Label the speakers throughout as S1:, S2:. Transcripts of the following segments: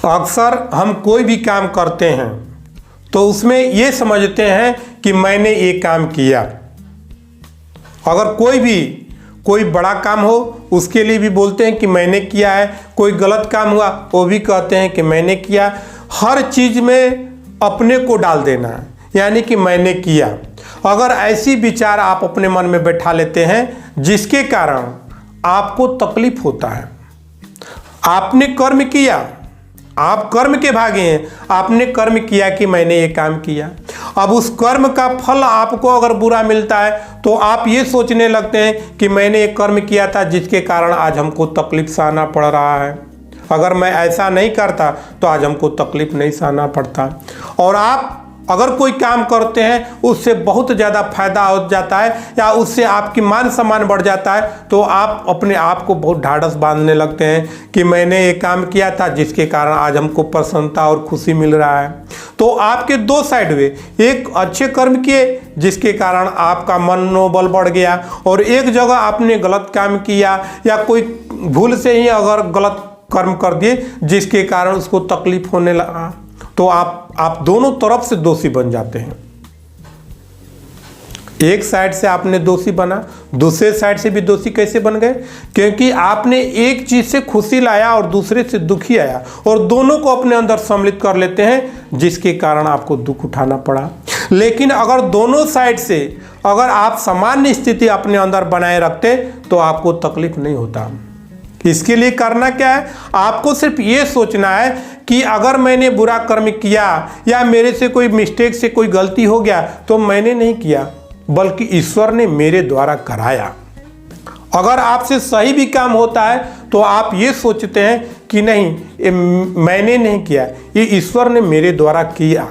S1: अक्सर हम कोई भी काम करते हैं तो उसमें ये समझते हैं कि मैंने ये काम किया। अगर कोई बड़ा काम हो उसके लिए भी बोलते हैं कि मैंने किया है, कोई गलत काम हुआ वो भी कहते हैं कि मैंने किया। हर चीज़ में अपने को डाल देना है, यानी कि मैंने किया। अगर ऐसी विचार आप अपने मन में बैठा लेते हैं जिसके कारण आपको तकलीफ होता है। आपने कर्म किया, आप कर्म के भागी हैं, आपने कर्म किया कि मैंने ये काम किया। अब उस कर्म का फल आपको अगर बुरा मिलता है तो आप ये सोचने लगते हैं कि मैंने एक कर्म किया था जिसके कारण आज हमको तकलीफ सहना पड़ रहा है। अगर मैं ऐसा नहीं करता तो आज हमको तकलीफ नहीं सहना पड़ता। और आप अगर कोई काम करते हैं उससे बहुत ज़्यादा फायदा हो जाता है या उससे आपकी मान सम्मान बढ़ जाता है तो आप अपने आप को बहुत ढाढ़स बांधने लगते हैं कि मैंने ये काम किया था जिसके कारण आज हमको प्रसन्नता और खुशी मिल रहा है। तो आपके दो साइड हुए, एक अच्छे कर्म किए जिसके कारण आपका मनोबल बढ़ गया, और एक जगह आपने गलत काम किया या कोई भूल से ही अगर गलत कर्म कर दिए जिसके कारण उसको तकलीफ होने लगा, तो आप दोनों तरफ से दोषी बन जाते हैं। एक साइड से आपने दोषी बना, दूसरे साइड से भी दोषी कैसे बन गए? क्योंकि आपने एक चीज से खुशी लाया और दूसरे से दुखी आया, और दोनों को अपने अंदर सम्मिलित कर लेते हैं जिसके कारण आपको दुख उठाना पड़ा। लेकिन अगर दोनों साइड से अगर आप सामान्य स्थिति अपने अंदर बनाए रखते तो आपको तकलीफ नहीं होता। इसके लिए करना क्या है? आपको सिर्फ ये सोचना है कि अगर मैंने बुरा कर्म किया या मेरे से कोई मिस्टेक से कोई गलती हो गया तो मैंने नहीं किया बल्कि ईश्वर ने मेरे द्वारा कराया। अगर आपसे सही भी काम होता है तो आप ये सोचते हैं कि नहीं, ये मैंने नहीं किया, ये ईश्वर ने मेरे द्वारा किया।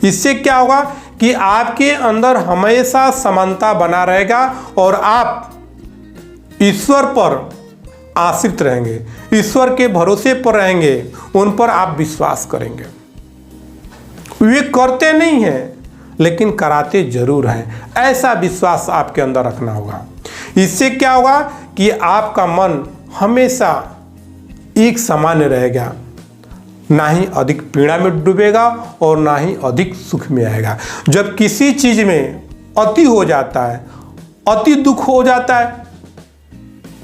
S1: इससे क्या होगा कि आपके अंदर हमेशा समानता बना रहेगा और आप ईश्वर पर आश्रित रहेंगे, ईश्वर के भरोसे पर रहेंगे, उन पर आप विश्वास करेंगे। वे करते नहीं हैं लेकिन कराते जरूर हैं, ऐसा विश्वास आपके अंदर रखना होगा। इससे क्या होगा कि आपका मन हमेशा एक सामान्य रहेगा, ना ही अधिक पीड़ा में डूबेगा और ना ही अधिक सुख में आएगा। जब किसी चीज में अति हो जाता है, अति दुख हो जाता है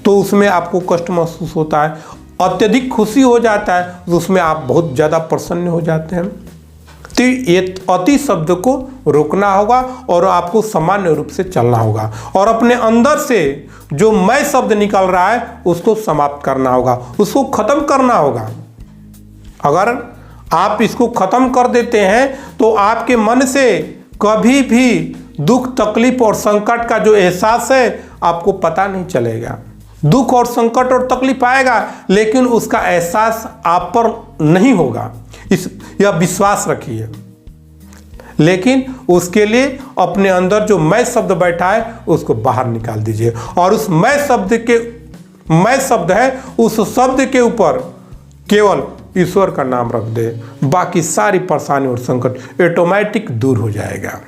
S1: तो उसमें आपको कष्ट महसूस होता है, अत्यधिक खुशी हो जाता है तो उसमें आप बहुत ज़्यादा प्रसन्न हो जाते हैं। तो ये अति शब्द को रोकना होगा और आपको सामान्य रूप से चलना होगा, और अपने अंदर से जो मैं शब्द निकल रहा है उसको समाप्त करना होगा, उसको खत्म करना होगा। अगर आप इसको खत्म कर देते हैं तो आपके मन से कभी भी दुख, तकलीफ और संकट का जो एहसास है आपको पता नहीं चलेगा। दुख और संकट और तकलीफ आएगा लेकिन उसका एहसास आप पर नहीं होगा, यह विश्वास रखिए। लेकिन उसके लिए अपने अंदर जो मैं शब्द बैठा है उसको बाहर निकाल दीजिए, और उस मैं शब्द है उस शब्द के ऊपर केवल ईश्वर का नाम रख दे, बाकी सारी परेशानी और संकट ऑटोमेटिक दूर हो जाएगा।